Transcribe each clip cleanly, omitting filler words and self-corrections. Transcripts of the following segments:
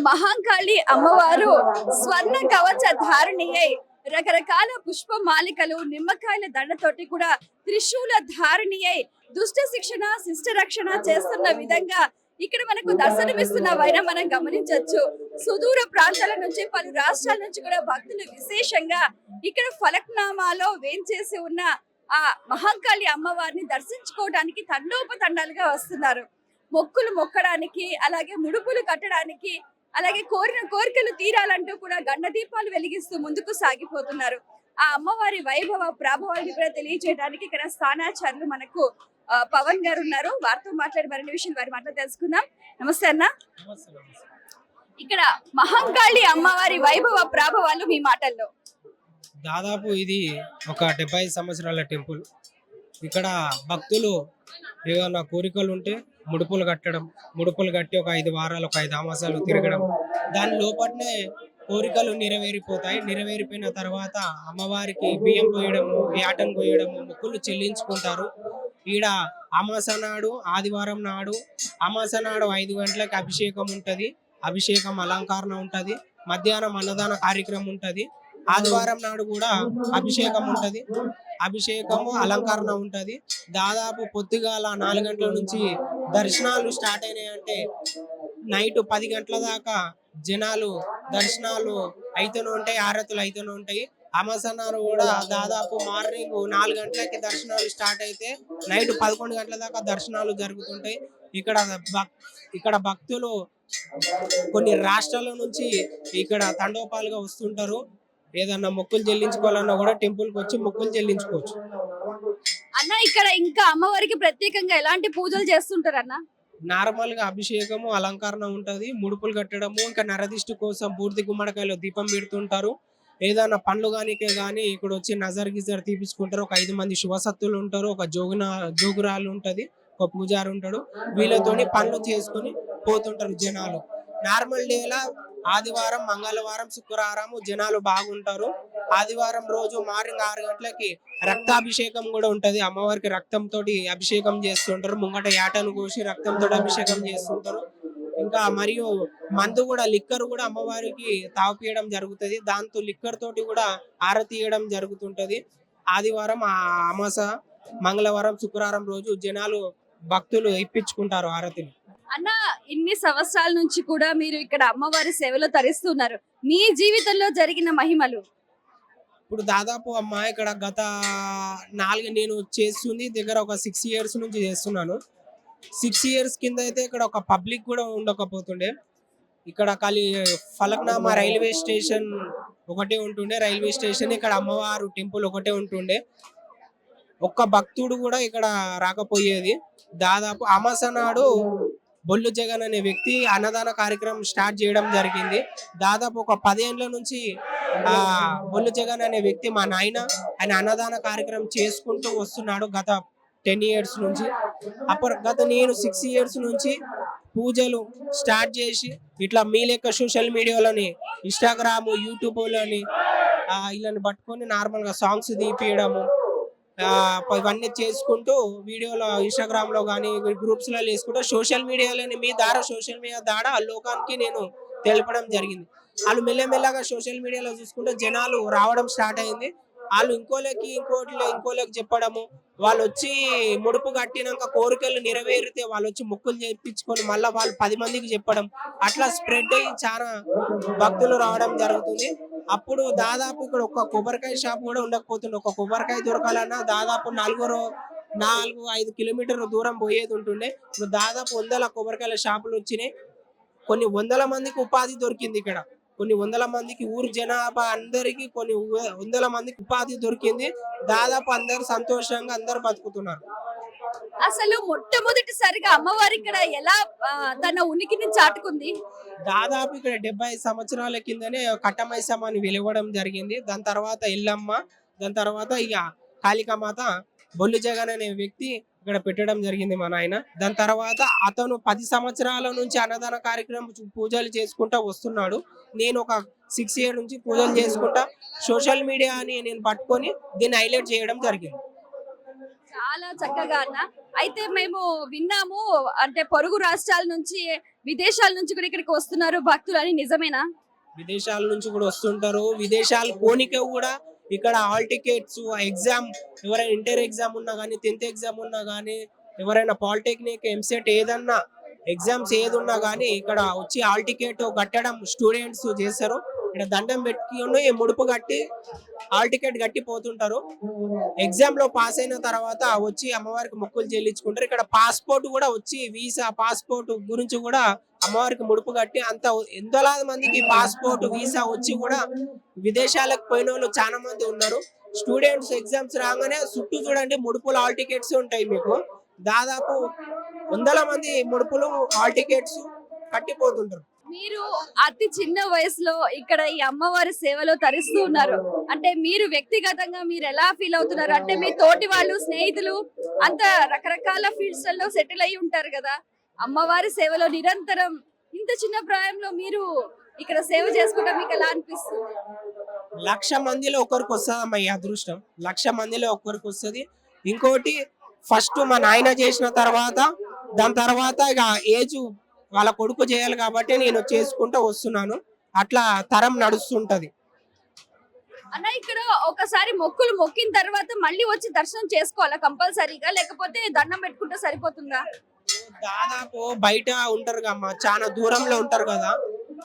మహాంకాళి అమ్మవారు స్వర్ణ కవచ ధారిణి అయి రకరకాల పుష్పమాలికలు నిమ్మకాయల దండతోటి కూడా త్రిశూల ధారిణి అయి దుష్ట శిక్షణ శిష్ట రక్షణ చేస్తున్న విధంగా ఇక్కడ మనకు దర్శనమిస్తున్న వైరం మనం గమనించవచ్చు. సుదూర ప్రాంతాల నుంచి పలు రాష్ట్రాల నుంచి కూడా భక్తులు విశేషంగా ఇక్కడ ఫలక్నామాలో వేంచేసి ఉన్న ఆ మహాంకాళి అమ్మవారిని దర్శించుకోవడానికి తండోపతండాలుగా వస్తున్నారు. మొక్కులు మొక్కడానికి, అలాగే ముడుపులు కట్టడానికి, అలాగే కోరిన కోరికలు తీరాలంటూ కూడా గండ దీపాలు వెలిగిస్తూ ముందుకు సాగిపోతున్నారు. ఆ అమ్మవారి వైభవ ప్రభావాన్ని కూడా తెలియజేయడానికి ఇక్కడ స్థానాచారులు మనకు పవన్ గారు ఉన్నారు. వారితో మాట్లాడి మరిన్ని విషయాలు వారి మాటలు తెలుసుకుందాం. నమస్తే అన్న. ఇక్కడ మహాంకాళి అమ్మవారి వైభవ ప్రభావాలు మీ మాటల్లో. దాదాపు ఇది ఒక 70 సంవత్సరాల టెంపుల్. ఇక్కడ భక్తులు ఏదైనా కోరికలు ఉంటే ముడుపులు కట్టడం, ముడుపులు కట్టి ఒక 5 వారాలు, ఒక 5 మాసాలు తిరగడం, దాని లోపలనే కోరికలు నెరవేరిపోతాయి. నెరవేరిపోయిన తర్వాత అమ్మవారికి బియ్యం పోయడము, యాటను పోయడము, మొక్కులు చెల్లించుకుంటారు. ఈడ అమాస నాడు, ఆదివారం నాడు, అమాస నాడు 5 గంటలకు అభిషేకం ఉంటది. అభిషేకం అలంకరణ ఉంటది. మధ్యాహ్నం అన్నదాన కార్యక్రమం ఉంటది. ఆదివారం నాడు కూడా అభిషేకం ఉంటది. అభిషేకము అలంకరణ ఉంటది. దాదాపు పొద్దుగాల 4 గంటల నుంచి దర్శనాలు స్టార్ట్ అయినాయంటే నైట్ 10 గంటల దాకా జనాలు దర్శనాలు అయితేనే ఉంటాయి, ఆరతులు అయితేనే ఉంటాయి. అమాసనాడు కూడా దాదాపు మార్నింగ్ 4 గంటలకి దర్శనాలు స్టార్ట్ అయితే నైట్ 11 గంటల దాకా దర్శనాలు జరుగుతుంటాయి. ఇక్కడ భక్తులు కొన్ని రాష్ట్రాల నుంచి ఇక్కడ తండోపాలుగా వస్తుంటారు. ఏదన్నా మొక్కులు చెల్లించుకోవాలన్నా కూడా టెంపుల్ కి వచ్చి మొక్కులు చెల్లించుకోవచ్చు. అన్న ఇక్కడ ఇంకా అమ్మవారికి ప్రత్యేకంగా ఎలాంటి పూజలు చేస్తుంటారు అన్న? నార్మల్ గా అభిషేకము అలంకరణ ఉంటది, ముడుపులు కట్టడము, ఇంకా నరదిష్టి కోసం బూర్ది గుమ్మడికాయలో దీపం పెడుతుంటారు. ఏదైనా పండ్లు గానీ ఇక్కడ వచ్చి నజర్ గిజర్ తీపించుకుంటారు. ఒక 5 మంది శివసత్తులు ఉంటారు, ఒక జోగురాలు ఉంటది, ఒక పూజారి ఉంటాడు. వీళ్ళతోని పనులు చేసుకుని పోతుంటారు జనాలు. నార్మల్ డేలా ఆదివారం, మంగళవారం, శుక్రవారం జనాలు బాగుంటారు. ఆదివారం రోజు మార్నింగ్ 6 గంటలకి రక్తాభిషేకం కూడా ఉంటది. అమ్మవారికి రక్తంతో అభిషేకం చేస్తుంటారు. ముంగట యాటను కోసి రక్తంతో అభిషేకం చేస్తుంటారు. ఇంకా మరియు మందు కూడా, లిక్కర్ కూడా అమ్మవారికి తాపియడం జరుగుతుంది. దాంతో లిక్కర్ తోటి కూడా ఆరతి ఇవ్వడం జరుగుతుంటది. ఆదివారం, అమాస, మంగళవారం, శుక్రవారం రోజు జనాలు భక్తులు ఇప్పించుకుంటారు ఆరతిని. అన్న, ఇన్ని సంవత్సరాల నుంచి కూడా మీరు ఇక్కడ అమ్మవారి సేవలో తరిస్తున్నారు. మీ జీవితంలో జరిగిన మహిమలు? ఇప్పుడు దాదాపు అమ్మ ఇక్కడ గత 4 నేను చేస్తుంది దగ్గర ఒక 6 ఇయర్స్ నుంచి చేస్తున్నాను. 6 ఇయర్స్ కింద అయితే ఇక్కడ ఒక పబ్లిక్ కూడా ఉండకపోతుండే. ఇక్కడ ఖాళీ ఫలక్నామా రైల్వే స్టేషన్ ఒకటే ఉంటుండే. రైల్వే స్టేషన్ ఇక్కడ అమ్మవారు టెంపుల్ ఒకటే ఉంటుండే. ఒక్క భక్తుడు కూడా ఇక్కడ రాకపోయేది. దాదాపు అమాస నాడు బొల్లు జగన్ అనే వ్యక్తి అన్నదాన కార్యక్రమం స్టార్ట్ చేయడం జరిగింది. దాదాపు ఒక 10 ఏళ్ల నుంచి బొల్లు జగన్ అనే వ్యక్తి, మా నాయన, ఆయన అన్నదాన కార్యక్రమం చేసుకుంటూ వస్తున్నాడు గత 10 ఇయర్స్ నుంచి. గత నేను 6 ఇయర్స్ నుంచి పూజలు స్టార్ట్ చేసి ఇట్లా మీ లెక్క సోషల్ మీడియాలోని, ఇన్స్టాగ్రామ్, యూట్యూబ్లోని ఇలాని పట్టుకొని నార్మల్గా సాంగ్స్ తీపియడము, ఇవన్నీ చేసుకుంటూ వీడియోలో ఇన్స్టాగ్రామ్ లో కానీ గ్రూప్స్ లో వేసుకుంటూ సోషల్ మీడియాలోని సోషల్ మీడియా ద్వారా లోకానికి నేను తెలపడం జరిగింది. వాళ్ళు మెల్లమెల్లగా సోషల్ మీడియాలో చూసుకుంటే జనాలు రావడం స్టార్ట్ అయింది. వాళ్ళు ఇంకోళ్ళకి చెప్పడము, వాళ్ళు వచ్చి ముడుపు కట్టినాక కోరికలు నెరవేరితే వాళ్ళు వచ్చి మొక్కులు చేయించుకొని మళ్ళీ వాళ్ళు 10 మందికి చెప్పడం, అట్లా స్ప్రెడ్ అయ్యి చాలా భక్తులు రావడం జరుగుతుంది. అప్పుడు దాదాపు ఇక్కడ ఒక కొబ్బరికాయ షాప్ కూడా ఉండకపోతుండే. ఒక కొబ్బరికాయ దొరకాలన్నా దాదాపు 4-5 కిలోమీటర్ల దూరం పోయేది ఉంటుండే. ఇప్పుడు దాదాపు 100 కొబ్బరికాయల షాపులు వచ్చినాయి. కొన్ని 100 మందికి ఉపాధి దొరికింది ఇక్కడ. కొన్ని 100 మందికి, ఊరు జనాభా అందరికి కొన్ని 100 మందికి ఉపాధి దొరికింది. దాదాపు అందరు సంతోషంగా అందరు బతుకుతున్నారు. అసలు మొట్టమొదటిసారిగా అమ్మవారి ఇక్కడ ఎలా తన ఉనికిని చాటుకుంది? దాదాపు ఇక్కడ 70 సంవత్సరాల కిందనే కట్టమైసమ్మ అని వెలువడం జరిగింది. దాని తర్వాత ఎల్లమ్మ, దాని తర్వాత ఇక కాళికామాత, బొల్లు జగన్ అనే వ్యక్తి ఇక్కడ పెట్టడం జరిగింది మా నాయన. దాని తర్వాత అతను 10 సంవత్సరాల నుంచి అన్నదాన కార్యక్రమం పూజలు చేసుకుంటా వస్తున్నాడు. నేను ఒక 6 ఇయర్ నుంచి పూజలు చేసుకుంటా సోషల్ మీడియాని నేను పట్టుకొని దీన్ని హైలైట్ చేయడం జరిగింది. చాలా చక్కగా అన్న. అయితే మేము విన్నాము, అంటే పొరుగు రాష్ట్రాల నుంచి, విదేశాల నుంచి కూడా ఇక్కడికి వస్తున్నారు భక్తులు అని, నిజమేనా? విదేశాల నుంచి కూడా వస్తుంటారు. విదేశాలు పోనీకే కూడా ఇక్కడ హాల్ టికెట్స్, ఎగ్జామ్ ఎవరైనా ఇంటర్ ఎగ్జామ్ ఉన్నా కానీ, 10th ఎగ్జామ్ ఉన్నా కానీ, ఎవరైనా పాలిటెక్నిక్, ఎంసెట్ ఏదన్నా ఎగ్జామ్స్ ఏది ఉన్నా కానీ ఇక్కడ వచ్చి హాల్ టికెట్ కట్టడం స్టూడెంట్స్ చేస్తారు. ఇక్కడ దండం పెట్టుకుని ముడుపు కట్టి హాల్ టికెట్ కట్టి పోతుంటారు. ఎగ్జామ్ లో పాస్ అయిన తర్వాత వచ్చి అమ్మవారికి మొక్కులు చెల్లించుకుంటారు. ఇక్కడ పాస్పోర్ట్ కూడా వచ్చి వీసా పాస్పోర్ట్ గురించి కూడా అమ్మవారికి ముడుపు కట్టి అంత ఎంతలాది మందికి పాస్పోర్ట్ వీసా వచ్చి కూడా విదేశాలకు పోయిన వాళ్ళు చాలా మంది ఉన్నారు. స్టూడెంట్స్ ఎగ్జామ్స్ రాగానే చుట్టూ చూడండి ముడుపులు హాల్ టికెట్స్ ఉంటాయి. మీకు దాదాపు వందల మంది ముడుపులు హాల్ టికెట్స్ కట్టిపోతుంటారు. మీరు అతి చిన్న వయసులో ఇక్కడ ఈ అమ్మవారి సేవలో తరిస్తూ ఉన్నారు. అంటే మీరు వ్యక్తిగతంగా మీరు ఎలా ఫీల్ అవుతున్నారు? అంటే మీ తోటి వాళ్ళు, స్నేహితులు అంత రకరకాల ఫీల్డ్స్ లలో సెటిల్ అయి ఉంటారు కదా. అమ్మవారి సేవలో నిరంతరం ఇంత చిన్న ప్రాయంలో మీరు ఇక్కడ సేవ చేసుకోవడం మీకు ఎలా అనిపిస్తుంది? 1,00,000 మందిలో ఒకరికి వస్తుంది అమ్మ ఈ అదృష్టం. 1,00,000 మందిలో ఒకరికి వస్తుంది. ఇంకోటి ఫస్ట్ మా నాయన చేసిన తర్వాత, దాని తర్వాత ఇక ఏజ్ వాళ్ళ కొడుకు చేయాలి కాబట్టి నేను చేసుకుంటూ వస్తున్నాను. అట్లా తరం నడుస్తుంటది. అన్న, ఇక్కడ ఒకసారి మొక్కులు మొక్కిన తర్వాత మళ్ళీ వచ్చి దర్శనం చేసుకోవాలా కంపల్సరీగా, లేకపోతే దండం పెట్టుకుంటే సరిపోతుందా? దాదాపు బయట ఉంటారు కమ్మా, చాలా దూరంలో ఉంటారు కదా,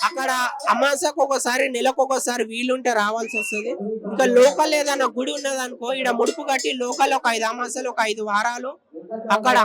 అక్కడ అమాసకు ఒకసారి, నెలకు ఒకసారి వీలుంటే రావాల్సి వస్తుంది. ఇంకా లోకల్ ఏదైనా గుడి ఉన్నది అనుకో, ఇక్కడ ముడుపు కట్టి లోకల్ ఒక 5 అమాసాలు, ఒక 5 వారాలు అక్కడ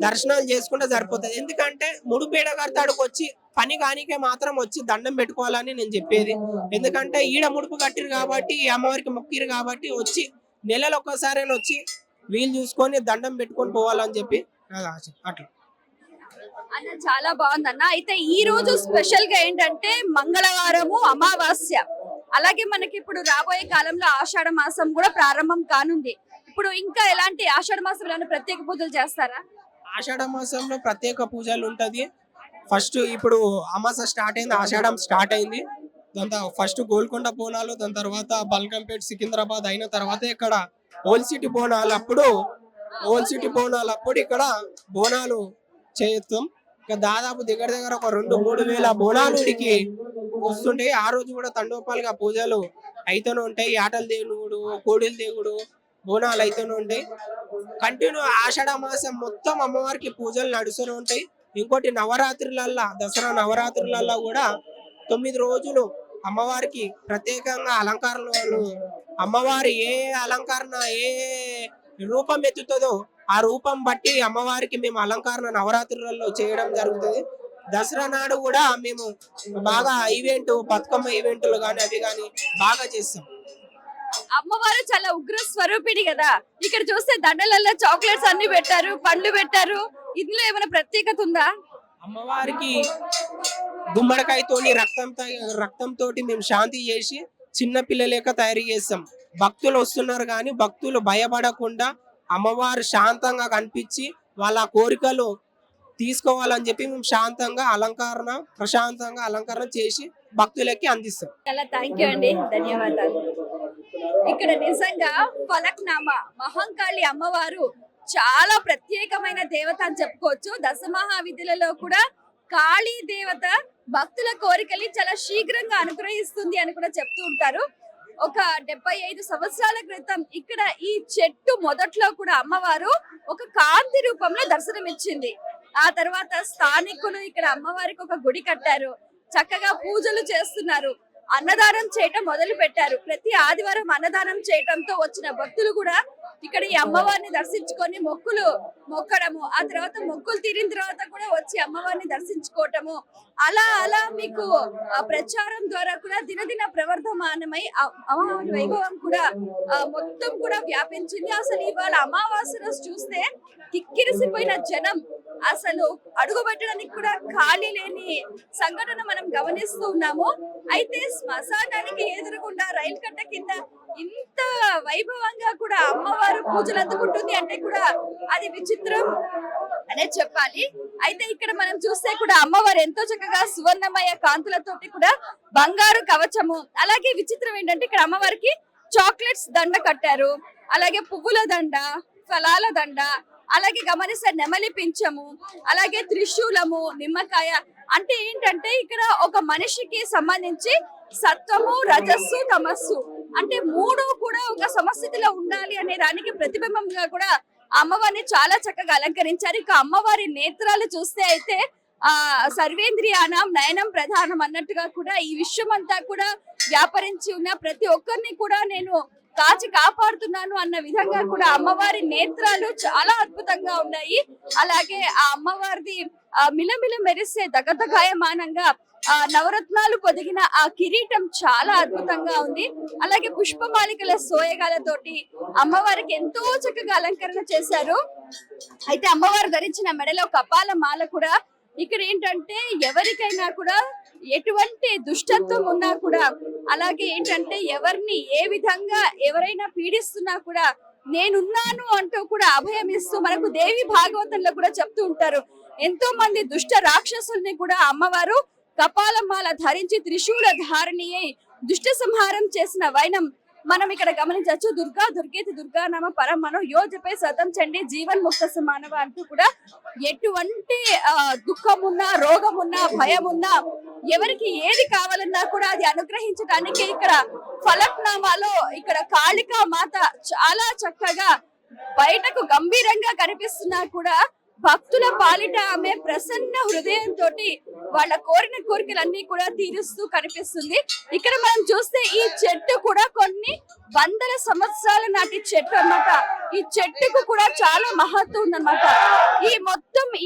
దర్శనాలు చేసుకుంటే సరిపోతుంది. ఎందుకంటే ముడుపేడ కడతాడుకు వచ్చి పని కానికే మాత్రం వచ్చి దండం పెట్టుకోవాలని నేను చెప్పేది. ఎందుకంటే ఈడ ముడుపు కట్టిరు కాబట్టి, ఈ అమ్మవారికి మొక్కిరు కాబట్టి వచ్చి నెలలో ఒక్కసారి వచ్చి వీలు చూసుకొని దండం పెట్టుకొని పోవాలని చెప్పి నాకు ఆశ. అట్లా అన్న, చాలా బాగుంది అన్న. అయితే ఈ రోజు స్పెషల్ గా ఏంటంటే మంగళవారము అమావాస్య, అలాగే మనకి ఇప్పుడు రాబోయే కాలంలో ఆషాఢ మాసం కూడా ప్రారంభం కానుంది. ఇప్పుడు ఇంకా ఎలాంటి ఆషాఢ మాసంలో ప్రత్యేక పూజలు చేస్తారా? ఆషాఢ మాసంలో ప్రత్యేక పూజలు ఉంటది. ఫస్ట్ ఇప్పుడు అమాస స్టార్ట్ అయింది, ఆషాఢం స్టార్ట్ అయింది. దాని ఫస్ట్ గోల్కొండ బోనాలు, దాని తర్వాత బల్కంపేట్, సికింద్రాబాద్ అయిన తర్వాత ఇక్కడ ఓల్డ్ సిటీ బోనాలు అప్పుడు ఇక్కడ బోనాలు చేస్తాం. ఇక దాదాపు దగ్గర ఒక 2-3 వేల బోనాలు ఇడికి వస్తుంటాయి. ఆ రోజు కూడా తండోపాలుగా పూజలు అయితేనే ఉంటాయి. ఆటల దేవుడు, కోడిల దేవుడు బోనాలు అయితేనే ఉంటాయి. కంటిన్యూ ఆషాఢ మాసం మొత్తం అమ్మవారికి పూజలు నడుస్తూనే ఉంటాయి. ఇంకోటి నవరాత్రులల్లా, దసరా నవరాత్రులల్లా కూడా 9 రోజులు అమ్మవారికి ప్రత్యేకంగా అలంకరణలు, అమ్మవారి ఏ అలంకరణ ఏ రూపం ఎత్తుతుందో ఆ రూపం బట్టి అమ్మవారికి మేము అలంకరణ నవరాత్రులలో చేయడం జరుగుతుంది. దసరా నాడు కూడా మేము బాగా ఈవెంట్, బతుకమ్మ ఈవెంట్లు కానీ అవి కానీ బాగా చేస్తాం. అమ్మవారు చాలా ఉగ్ర స్వరూపిణి కదా. ఇక్కడ చూస్తే దండలలో చాక్లెట్స్ అన్ని పెట్టారు, పండ్లు పెట్టారు. ఇందులో ఏమైనా ప్రత్యేకత ఉందా? అమ్మవారికి గుమ్మడికాయతోని రక్తంతో మేము శాంతి చేసి చిన్న పిల్లలేక తయారు చేస్తాం. భక్తులు వస్తున్నారు కానీ భక్తులు భయపడకుండా అమ్మవారు శాంతంగా కనిపించి వాళ్ళ కోరికలు తీసుకోవాలని చెప్పి మేము ప్రశాంతంగా అలంకరణ చేసి భక్తులకి అందిస్తాం. చాలా థ్యాంక్ యూ అండి, ధన్యవాదాలు. ఇక్కడ నిజంగా ఫలక్నామా మహంకాళి అమ్మవారు చాలా ప్రత్యేకమైన దేవత అని చెప్పుకోవచ్చు. దశమహావిధులలో కూడా కాళీ దేవత భక్తుల కోరికల్ని చాలా శీఘ్రంగా అనుగ్రహిస్తుంది అని కూడా చెప్తూ ఉంటారు. ఒక 75 సంవత్సరాల క్రితం ఇక్కడ ఈ చెట్టు మొదట్లో కూడా అమ్మవారు ఒక కాంతి రూపంలో దర్శనమిచ్చింది. ఆ తర్వాత స్థానికులు ఇక్కడ అమ్మవారికి ఒక గుడి కట్టారు, చక్కగా పూజలు చేస్తున్నారు, అన్నదానం చేయటం మొదలు పెట్టారు. ప్రతి ఆదివారం అన్నదానం చేయటంతో వచ్చిన భక్తులు కూడా ఇక్కడ ఈ అమ్మవారిని దర్శించుకొని మొక్కడము, ఆ తర్వాత మొక్కులు తీరిన తర్వాత కూడా వచ్చి అమ్మవారిని దర్శించుకోవటము, అలా మీకు ఆ ప్రచారం ద్వారా కూడా దినదిన ప్రవర్ధమానమై అమ్మవారి వైభవం కూడా మొత్తం కూడా వ్యాపించింది. అసలు ఇవాళ అమావాస్య రోజు చూస్తే కిక్కిరిసిపోయిన జనం, అసలు అడుగు పెట్టడానికి కూడా ఖాళీ లేని సంఘటన మనం గమనిస్తూ ఉన్నాము. అయితే శ్మశానానికి ఎదురుగుండా రైలు కట్ట కింద ఇంత వైభవంగా కూడా అమ్మవారు పూజలు అందుకుంటుంది అంటే కూడా అది విచిత్రం అనే చెప్పాలి. అయితే ఇక్కడ మనం చూస్తే కూడా అమ్మవారు ఎంతో చక్కగా సువర్ణమయ కాంతులతోటి కూడా బంగారు కవచము, అలాగే విచిత్రం ఏంటంటే ఇక్కడ అమ్మవారికి చాక్లెట్స్ దండ కట్టారు, అలాగే పువ్వుల దండ, ఫలాల దండ, అలాగే గమనిస్తే నెమలి పింఛము, అలాగే త్రిశూలము, నిమ్మకాయ. అంటే ఏంటంటే ఇక్కడ ఒక మనిషికి సంబంధించి సత్వము, రజస్సు, తమస్సు అంటే మూడు కూడా ఒక సమస్థితిలో ఉండాలి అనే దానికి ప్రతిబింబంగా కూడా అమ్మవారిని చాలా చక్కగా అలంకరించారు. ఇక అమ్మవారి నేత్రాలు చూస్తే అయితే సర్వేంద్రియానం నయనం ప్రధానం అన్నట్టుగా కూడా ఈ విశ్వం అంతా కూడా వ్యాపరించి ఉన్న ప్రతి ఒక్కరిని కూడా నేను కాచి కాపాడుతున్నాను అన్న విధంగా కూడా అమ్మవారి నేత్రాలు చాలా అద్భుతంగా ఉన్నాయి. అలాగే ఆ అమ్మవారిది మిలమిల మెరిసే దగదగాయమానంగా నవరత్నాలు పొదిగిన ఆ కిరీటం చాలా అద్భుతంగా ఉంది. అలాగే పుష్పమాలికల సోయగాలతోటి అమ్మవారికి ఎంతో చక్కగా అలంకరణ చేశారు. అయితే అమ్మవారు ధరించిన మెడలో కపాల మాల కూడా ఇక్కడ ఏంటంటే ఎవరికైనా కూడా ఎటువంటి దుష్టత్వం ఉన్నా కూడా, అలాగే ఏంటంటే ఎవరిని ఏ విధంగా ఎవరైనా పీడిస్తున్నా కూడా నేనున్నాను అంటూ కూడా అభయం ఇస్తూ మనకు దేవి భాగవతంలో కూడా చెప్తూ ఉంటారు. ఎంతో మంది దుష్ట రాక్షసుల్ని కూడా అమ్మవారు కపాలమాల ధరించి త్రిశూల ధారణియై దుష్ట సంహారం చేసిన వైనం మనం ఇక్కడ గమనించవచ్చు. దుర్గా దుర్గేతి దుర్గా నామ పరమను యోజపై సతం చండి జీవన్ ముక్త సమానవ అంటూ కూడా ఎటువంటి దుఃఖమున్నా, రోగమున్నా, భయమున్నా, ఎవరికి ఏది కావాలన్నా కూడా అది అనుగ్రహించడానికి ఇక్కడ ఫలక్నామాలో ఇక్కడ కాళికా మాత చాలా చక్కగా బయటకు గంభీరంగా కనిపిస్తున్నా కూడా భక్తుల పాలిట ఆమె ప్రసన్న హృదయంతో వాళ్ళ కోరిన కోరికలన్నీ కూడా తీరుస్తూ కనిపిస్తుంది. ఇక్కడ మనం చూస్తే ఈ చెట్టు కూడా కొన్ని వందల సంవత్సరాల నాటి చెట్టు అన్నమాట. ఈ చెట్టుకు కూడా చాలా మహత్వం ఉందన్నమాట.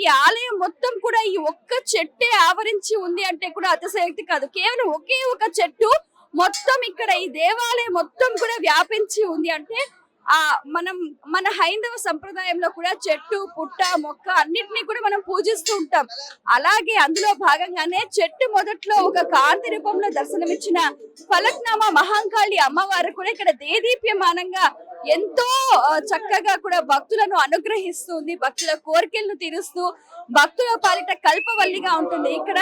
ఈ ఆలయం మొత్తం కూడా ఈ ఒక్క చెట్టే ఆవరించి ఉంది అంటే కూడా అతిశయోక్తి కాదు. కేవలం ఒకే ఒక చెట్టు మొత్తం ఇక్కడ ఈ దేవాలయం మొత్తం కూడా వ్యాపించి ఉంది అంటే మన హైందవ సంప్రదాయంలో కూడా చెట్టు, పుట్ట, మొక్క అన్నిటినీ కూడా మనం పూజిస్తూ ఉంటాం. అలాగే అందులో భాగంగానే చెట్టు మొదట్లో ఒక కాంతి రూపంలో దర్శనమిచ్చిన ఫలక్నామా మహాంకాళి అమ్మవారు కూడా ఇక్కడ దేదీప్యమానంగా ఎంతో చక్కగా కూడా భక్తులను అనుగ్రహిస్తుంది, భక్తుల కోరికలను తీరుస్తూ భక్తుల పాలిట కల్పవల్లిగా ఉంటుంది. ఇక్కడ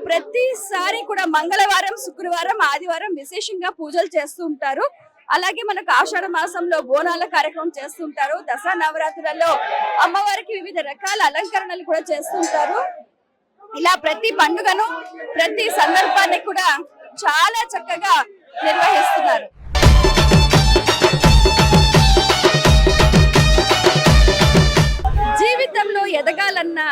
ప్రతిసారి కూడా మంగళవారం, శుక్రవారం, ఆదివారం విశేషంగా పూజలు చేస్తూ ఉంటారు. అలాగే మనకు ఆషాఢ మాసంలో బోనాల కార్యక్రమం చేస్తుంటారు. దసరా నవరాత్రులలో అమ్మవారికి వివిధ రకాల అలంకరణలు కూడా చేస్తుంటారు. ఇలా ప్రతి పండుగను, ప్రతి సందర్భాన్ని కూడా చాలా చక్కగా నిర్వహిస్తున్నారు. జీవితంలో ఎదగాలన్నా,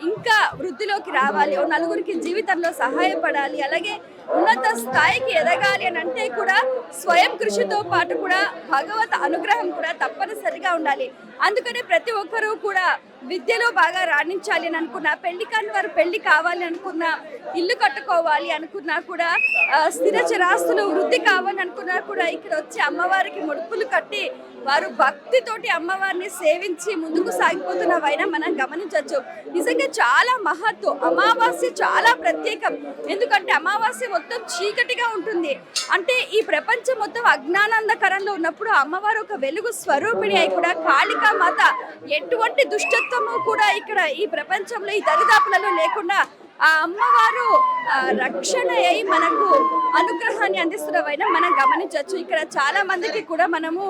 ఇంకా వృద్ధిలోకి రావాలి, నలుగురికి జీవితంలో సహాయపడాలి, అలాగే ఉన్నత స్థాయికి ఎదగాలి అని అంటే కూడా స్వయం కృషితో పాటు కూడా భగవత్ అనుగ్రహం కూడా తప్పనిసరిగా ఉండాలి. అందుకనే ప్రతి ఒక్కరూ కూడా విద్యలో బాగా రాణించాలి అని అనుకున్నా, పెళ్లి కాని వారు పెళ్లి కావాలి అనుకున్నా, ఇల్లు కట్టుకోవాలి అనుకున్నా కూడా, స్థిర చిరాస్తులు వృద్ధి కావాలి అనుకున్నా కూడా ఇక్కడ వచ్చి అమ్మవారికి ముడుపులు కట్టి వారు భక్తితోటి అమ్మవారిని సేవించి ముందుకు సాగిపోతున్న వైన మనం గమనించవచ్చు. నిజంగా చాలా మహత్వం. అమావాస్య చాలా ప్రత్యేకం. ఎందుకంటే అమావాస్య మొత్తం చీకటిగా ఉంటుంది. అంటే ఈ ప్రపంచం మొత్తం అజ్ఞానాంధకరంలో ఉన్నప్పుడు అమ్మవారు ఒక వెలుగు స్వరూపిణి అయి కూడా కాళికా మాత ఎటువంటి దుష్టత్వము కూడా ఇక్కడ ఈ ప్రపంచంలో ఈ దరిదాపులలో లేకుండా ఆ అమ్మవారు రక్షణ అయి మనకు అనుగ్రహాన్ని అందిస్తున్నవైనా మనం గమనించవచ్చు. ఇక్కడ చాలా మందికి కూడా మనము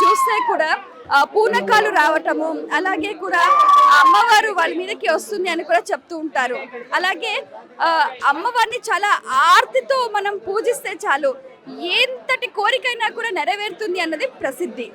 చూస్తే కూడా పూనకాలు రావటము, అలాగే కూడా అమ్మవారు వాళ్ళ మీదకి వస్తుంది అని కూడా చెప్తూ ఉంటారు. అలాగే అమ్మవారిని చాలా ఆర్తితో మనం పూజిస్తే చాలు ఎంతటి కోరికైనా కూడా నెరవేరుతుంది అన్నది ప్రసిద్ధి.